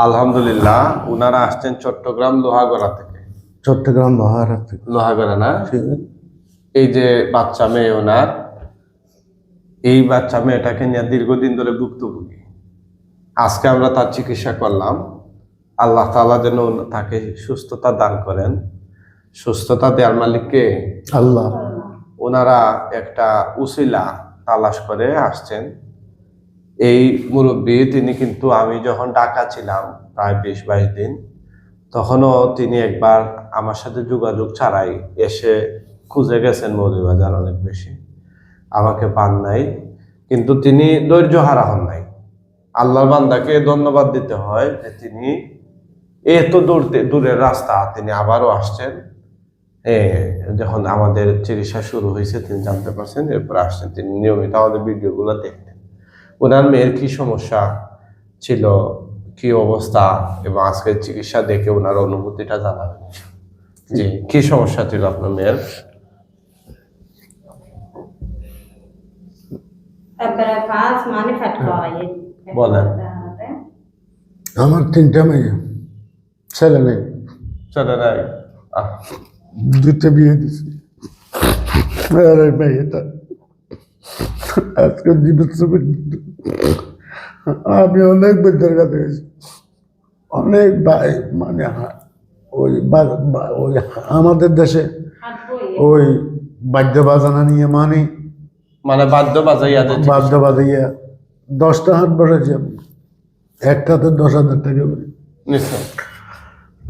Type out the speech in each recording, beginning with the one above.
আলহামদুলিল্লাহ, উনারা আসছেন চট্টগ্রাম লোহাগড়া থেকে। চট্টগ্রাম লোহাগড়া না? এই যে বাচ্চা মেয়ে ওনার, এই বাচ্চা মেয়েটাকে নিয়ে দীর্ঘদিন ধরে ভুক্তভোগী। আজকে আমরা তার চিকিৎসা করলাম। আল্লাহ তাআলা যেন তাকে সুস্থতা দান করেন। সুস্থতা দেওয়ার মালিককে আল্লাহ। ওনারা একটা উসিলা তালাশ করে আসছেন। এই মুরব্বী তিনি কিন্তু আমি যখন ঢাকা ছিলাম প্রায় 20-22 দিন, তখনও তিনি একবার আমার সাথে যোগাযোগ ছাড়াই এসে খুঁজে গেছেন মৌলভীবাজার অনেক বেশি, আমাকে পান নাই। কিন্তু তিনি ধৈর্য হারা হন নাই। আল্লাহর বান্দাকে ধন্যবাদ দিতে হয় যে তিনি এত দূরের রাস্তা তিনি আবারও আসছেন। যখন আমাদের চিকিৎসা শুরু হয়েছে তিনি জানতে পারছেন, এরপর আসছেন। তিনি নিয়মিত আমাদের ভিডিওগুলো দেখতেন। ওনার মেয়ের কি সমস্যা ছিল, কি অবস্থা, এবং আজকের চিকিৎসা দেখে ওনার অনুভূতিটা জানাবেন। জি, কি সমস্যা ছিল আপনার মেয়ের? বলেন। আমার 3টা মেয়ে, ছেলে নেই। ছেলে নাই? 2টা বিয়ে দিছি। আর এই মেয়েটা আজকে আমি অনেক বৈদ্যের কাছে গেছি, অনেক ভাই, মানে ওই আমাদের দেশে ওই বাদ্য বাজানা নিয়ে মানে বাদ্য বাজাইয়া 10টা হাট বসেছে, একটাতে 10,000 টাকা করে।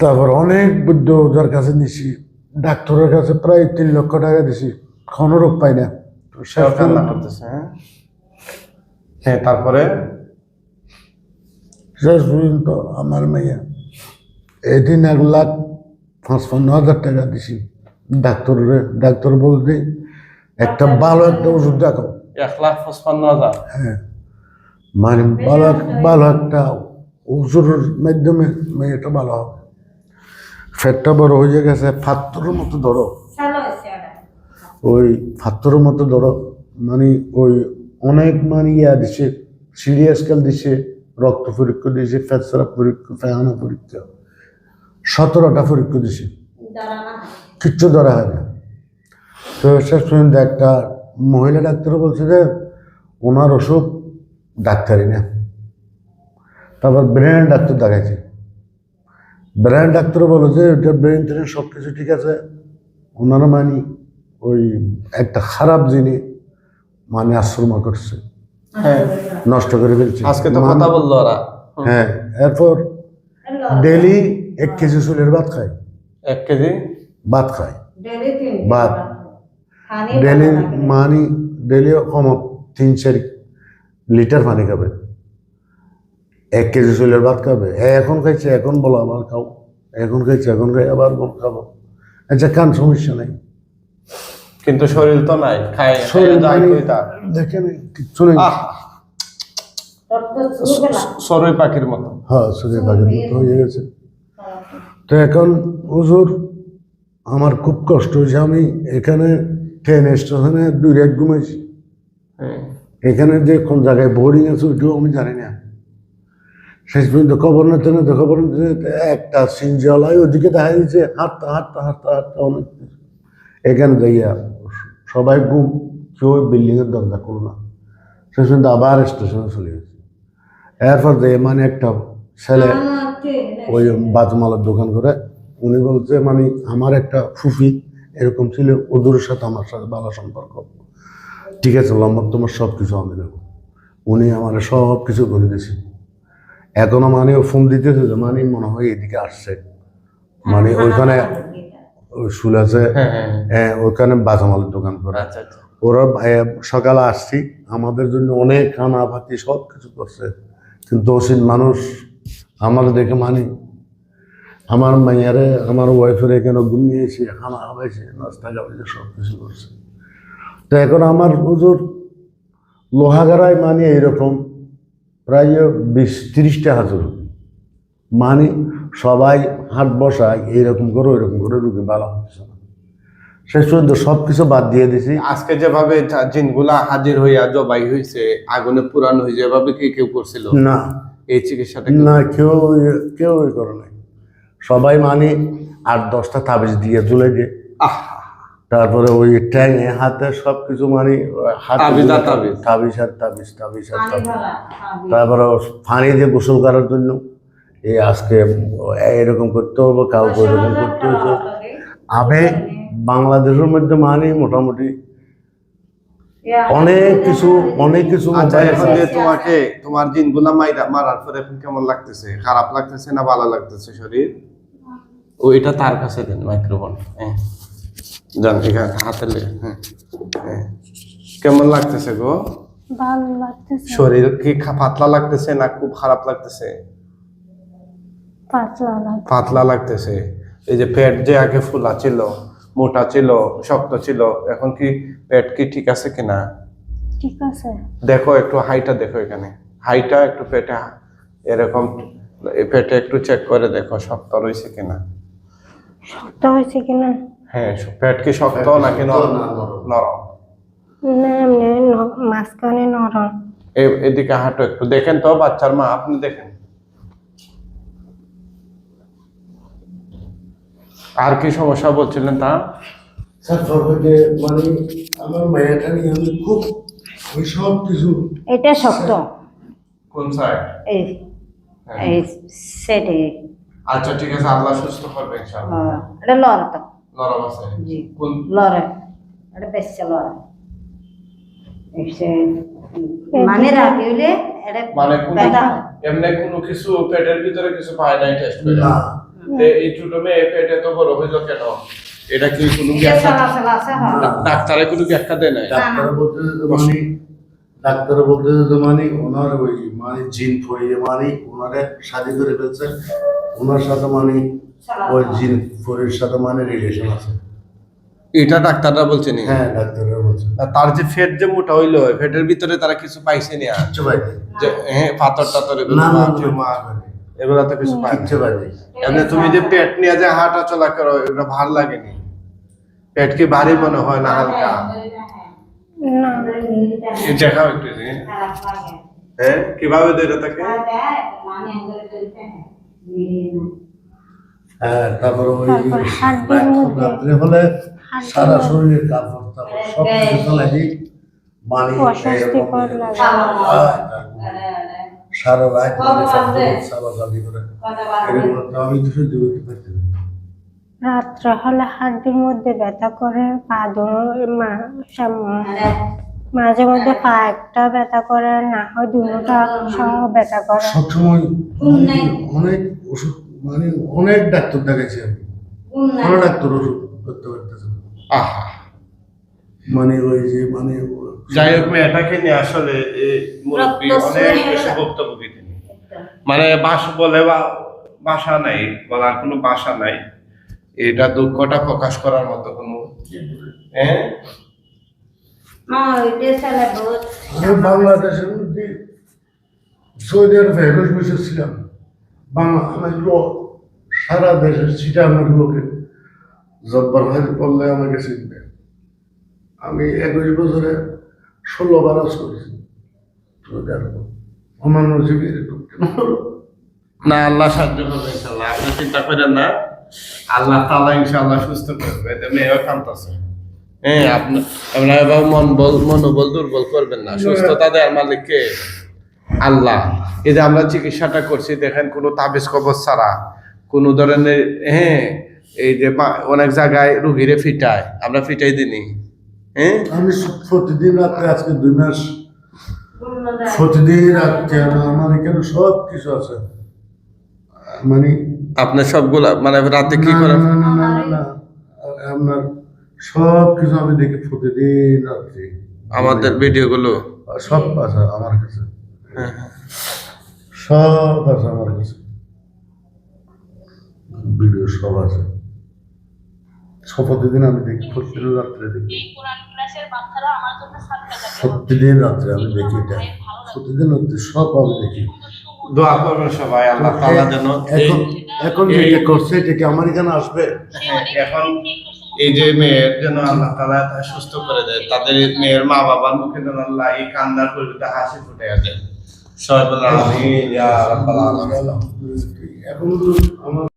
তারপর অনেক বৈদ্য ওদের কাছে নিছি, ডাক্তারের কাছে প্রায় 3 লক্ষ টাকা দিছি, কোনো রোগ পাই না। তারপরে শেষ পর্যন্ত আমার মেয়ে এদিন 1,55,000 টাকা দিছি ডাক্তার বলতে একটা ভালো একটা ওষুধ দেখো। 1,55,000? হ্যাঁ, মানে ভালো একটা ওষুধের মাধ্যমে মেয়েটা ভালো হবে। ফ্যাটটা বড় হয়ে গেছে, ফাত্তরের মতো ধরো, ওই ফাত্তরের মতো ধরো, মানে ওই অনেক মানে দিছে, সিরিয়াস কাল দিছে, রক্ত পরীক্ষা দিয়েছে, ফ্যাচরা পরীক্ষা, ফেহানা পরীক্ষা, 17টা পরীক্ষা দিছে, কিচ্ছু ধরা হয় না। তো শেষ পর্যন্ত একটা মহিলা ডাক্তার বলছে যে ওনার অসুখ ডাক্তারি না। তারপর ব্রেন ডাক্তার দেখাইছে, ব্রেন ডাক্তার বলে যে ওটা ব্রেন ট্রেন সব কিছু ঠিক আছে, ওনারা মানে ওই একটা খারাপ জিনিস মানে আশ্রম করছে, নষ্ট করে ফেলছে। আজকে তো কথা বললো ওরা। হ্যাঁ, এরপর ডেলি 1 কেজি চুলের ভাত খায়, 1 কেজি ভাত খায়, ভাত ডেলি, মানে ডেলি কম 3-4 লিটার পানি খাবে, 1 কেজি চুলের ভাত খাবে। এখন খাইছে, এখন বলো আবার খাও, এখন খাইছে, এখন খাই আবার খাবো। আচ্ছা, কান সমস্যা নাই, কিন্তু শরীর তো নাই, খায় দেখেন কিচ্ছু নেই, সরই পাখির মতো। হ্যাঁ, সরই পাখির মতো হয়ে গেছে। তো এখন হুজুর আমার খুব কষ্ট হয়েছে, আমি এখানে ট্রেন স্টেশনে 2 রাত ঘুমাইছি, এখানে যে কোন জায়গায় বোর্ডিং আছে ওইটাও আমি জানি না। শেষ পর্যন্ত খবর নিতে একটা সিনজলাই ওদিকে দেখা দিচ্ছে, হাঁটতে হাঁটতে হাঁটতে হাঁটতে অনেক এখানে যাইয়া সবাই ঘুম, কেউ বিল্ডিংয়ের দরজা করলো না। শেষ পর্যন্ত আবার স্টেশনে চলে গেছে। এরপর যে মানে একটা ছেলে ওই বাজমালার দোকান করে, উনি বলছে মানে আমার একটা ফুফি এরকম ছিল, ওদের সাথে আমার সাথে ভালো সম্পর্ক, ঠিক আছে লম্বা, তোমার সব কিছু আমি নেব। উনি আমার সব কিছু করে দিয়েছে। এখনো মানে ও ফোন দিতেছে যে মানে মনে হয় এদিকে আসছে, মানে ওইখানে ওই শুল আছে, ওইখানে বাজামালের দোকান করে। ওরা সকালে আসছি, আমাদের জন্য অনেক খানা ভাতি সব কিছু করছে, কিন্তু ওসিন মানুষ আমার দেখে মানে আমার মাইয়ারে, আমার ওয়াইফের এখানে ঘুমিয়েছে, খানা খাওয়াইছে, নাস্তা খাওয়াইছে, সব কিছু করছে। তো এখন আমার হুজুর লোহাগাড়ায় মানে এইরকম প্রায় 20-30টা হাজুর, মানে সবাই হাট বসায় এইরকম করে ওইরকম করে রুগী ভালো হচ্ছে না। শেষ পর্যন্ত সবকিছু বাদ দিয়ে দিছি। আজকে যেভাবে জিনগুলা হাজির হইয়া জবাই হয়েছে, আগুনে পুরানো হয়েছে, এভাবে কি কেউ করছিল না? এই চিকিৎসাটা না, কেউ করে নাই। সবাই মানে 8-10টা তাবিজ দিয়ে ঝুলে দিয়ে, তারপরে ওই ট্যাঙে হাতে সবকিছু মানে তাবিজ আর তাবিজ। তাবিজ আর তাবিজ, তাবিজ আর তাবিজ। তারপরে পানি দিয়ে গোসল করার জন্য এই আজকে এরকম করতে হবে, কাউকে এরকম করতে হয়েছে। আমি বাংলাদেশের মধ্যে মানে মোটামুটি অনেক কিছু আচ্ছা, এখন যে তোমাকে তোমার জিনগুলা মারার পরে এখন কেমন লাগতেছে? খারাপ লাগতেছে না ভালো লাগতেছে শরীর? ওইটা তার কাছে দেন মাইক্রোফোন। হ্যাঁ, যান এখানে হাতে হ্যাঁ, কেমন লাগতেছে গো? ভালো লাগতেছে। শরীর কি পাতলা লাগতেছে না খুব খারাপ লাগতেছে? পাতলা লাগতেছে। এই যে পেট যে আগে ফুলা ছিল, মোটা ছিল, শক্ত ছিল, এখন কি পেট কি ঠিক আছে কিনা? ঠিক আছে। দেখো একটু হাইটা দেখো, এখানে হাইটা একটু পেটে এরকম পেটে একটু চেক করে দেখো শক্ত রয়েছে কিনা। শক্ত হয়েছে কিনা? হ্যাঁ, পেট কি শক্ত নাকি নরম? নরম। না, এমনি মাঝখানে নরম। এদিকে হাঁটো একটু, দেখেন তো বাচ্চার মা, আপনি দেখেন। আর কি সমস্যা বলছিলেন তা? মানে আমার মেয়েটা নিয়ে আমি খুব সব কিছু। এটা শক্ত। কোন সাইড? এই এই সেটে। আচ্ছা ঠিক আছে, আল্লাহ সুস্থ করবে ইনশাআল্লাহ। এটা লড়ে তো। নরম আছে? জি। কোন লড়ে। এটা বেশ লড়ে। মানে রাতে হইলে এটা মানে কোন ব্যথা। এমনি কোনো কিছু পেটের ভিতরে কিছু পায় নাই টেস্ট করে? না, এই ছোট মেয়ে পেটে তো বড় হইলো কেন? এটা কি কোনো ডাক্তারে কোনো ব্যাখ্যা দেয় নাই? ডাক্তার বলতে মানে ওনার ওই মানে জিন ফরিয়ে মানে ওনারে শাদি করে ফেলছে, ওনার সাথে মানে ওই জিন ফরির সাথে মানে রিলেশন আছে। এটা ডাক্তাররা বলছে নি? হ্যাঁ, ডাক্তাররা বলছে। তার যে ফেট যে মোটা হইলো, ফেটের ভিতরে তারা কিছু পাইছে নি? আর কিচ্ছু পাই যে হ্যাঁ পাথর টাথর এগুলো এগুলা তো কিছু পায় কিচ্ছু পাই নাই। এমনি তুমি যে পেট নিয়ে যে হাঁটা চলা করো, এটা ভালো লাগেনি? পেট কি ভারী মনে হয় না হালকা? না, দেখাও একটু। হ্যাঁ, কিভাবে ধরে থাকে? হ্যাঁ, তারপরে ওই তারপর হাড্ডির মধ্যে রাত্রে হলে সারা শরীরের কাপড় তারপর সব কিছু লাগে মানে অস্বস্তিকর লাগে। সারা রাত মানে সারা জালি করে এরকম তো আমি কিছু দিতে পারছি না। রাত্রে হলে হাড্ডির মধ্যে ব্যথা করে, পা মাঝে মধ্যে পা একটা ব্যথা করে, না হয় দুটা সব ব্যথা করে। সবসময় অনেক ওষুধ মানে অনেক ডাক্তার দেখাইছি আমি, কোনো ডাক্তার ওষুধ করতে পারতেছে না। আহা, মানে ওই যে মানে যাই হোক মেয়েটাকে নিয়ে আসলে এই মুরব্বী অনেক বেশি ভুক্তভোগী তিনি। মানে বলে ভাষা নাই, বলার কোনো ভাষা নাই। এটা দুঃখটা প্রকাশ করার মতো কোনো হ্যাঁ। আমি বাংলাদেশের মধ্যে সৌদি আরবে 21 বছর ছিলাম। আমার সারা দেশের সিটা আমার লোকে জব্বার ভাই বললে আমাকে চিনবে। আমি 21 বছরে 16 বার হজ করেছি সৌদি আরবে। আমার নজিব এরকম কেন হলো? না, আল্লাহ সাহায্য করবে ইনশাআল্লাহ, আপনি চিন্তা করেন না। আল্লাহ তাআলা ইনশাআল্লাহ সুস্থ করবে। মেয়েও কাঁদতেছে। হ্যাঁ, আপনারা মনোবল দুর্বল করবেন না। সুস্থতা দেওয়ার মালিক কে? আল্লাহ। এই যে আমরা চিকিৎসাটা করছি দেখেন, কোনো তাবিজ কবজ ছাড়া, কোনো ধরনের হ্যাঁ, এই যে অনেক জায়গায় রুগীরে ফিটায়, আমরা ফিটাই দিনি। হ্যাঁ, আমি প্রতিদিন রাত্রে আজকে 2 মাস প্রতিদিন রাত্রে আমার এখানে সব কিছু আছে। মানে আপনার সবগুলা মানে রাতে কি না, করেন? না, না, না, না, না, আপনার সব কিছু আমি দেখি প্রতিদিন রাত্রে। আমাদের ভিডিওগুলো সব আছে আমার কাছে, সব আছে আমার কাছে, ভিডিও সব আছে। সব প্রতিদিন আমি দেখি, প্রতিদিন রাত্রে দেখি, প্রতিদিন রাত্রে আমি দেখি। এটা প্রতিদিন রাত্রে সব আমি দেখি। দোয়া করবেন সবাই, আল্লাহ তাআলা যেন এখন যেটা করছে এটা কি আমার এখানে আসবে? এখন এই যে মেয়ের যেন আল্লাহ তাআলা সুস্থ করে দেয়, তাদের মেয়ের মা বাবার মুখে যেন আল্লাহ এই কান্নার পরিবর্তে হাসি ফুটে দেয়। সবাই বলে আমিন ইয়া রাব্বাল আলামিন। এখন আমার